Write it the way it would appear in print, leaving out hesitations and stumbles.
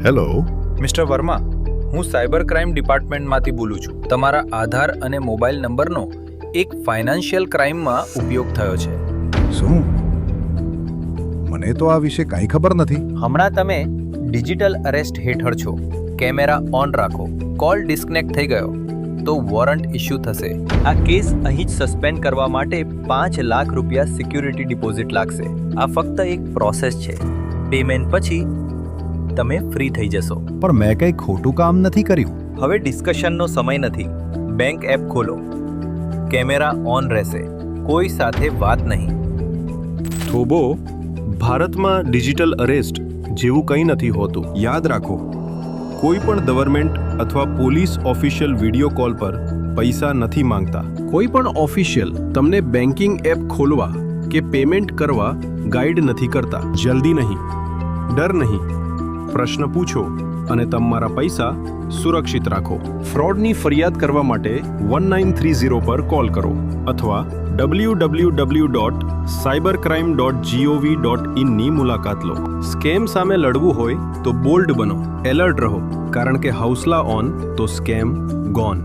Hello. Mister Verma, હું cyber crime ડિપાર્ટમેન્ટમાંથી બોલું છું. તમારા આધાર અને મોબાઈલ નંબરનો એક ફાઇનાન્શિયલ ક્રાઇમમાં ઉપયોગ થયો છે. શું? મને તો આ વિશે કાંઈ ખબર નથી. હમણાં તમે ડિજિટલ અરેસ્ટ હેઠળ છો. કેમેરા ઓન રાખો. કોલ ડિસ્કનેક્ટ થઈ ગયો તો વોરંટ ઇસ્યુ થશે. આ કેસ અહીં જ સસ્પેન્ડ કરવા માટે 5 લાખ રૂપિયા સિક્યુરિટી ડિપોઝિટ લાગશે. આ ફક્ત એક પ્રોસેસ છે. પેમેન્ટ પછી તમે ફ્રી થઈ જશો. પણ મેં કંઈ ખોટું કામ નથી કર્યું. હવે ડિસ્કશનનો સમય નથી. બેંક એપ ખોલો. કેમેરા ઓન રહેશે. કોઈ સાથે વાત નહીં. થોબો, ભારતમાં ડિજિટલ અરેસ્ટ જેવું કંઈ નથી હોતું. યાદ રાખો, કોઈ પણ ગવર્મેન્ટ અથવા પોલીસ ઓફિશિયલ વિડીયો કોલ પર પૈસા નથી માંગતા. કોઈ પણ ઓફિશિયલ તમને બેન્કિંગ એપ ખોલવા કે પેમેન્ટ કરવા ગાઈડ નથી કરતા. જલ્દી નહીં, ડર નહીં, પ્રશ્ન પૂછો અને તમારા પૈસા સુરક્ષિત રાખો. ફ્રોડની ફરિયાદ કરવા માટે 1930 પર કોલ કરો અથવા www.cybercrime.gov.in ની મુલાકાત લો. સ્કેમ સામે લડવું હોય તો બોલ્ડ બનો, એલર્ટ રહો, કારણ કે હૌસલા ઓન તો સ્કેમ ગોન.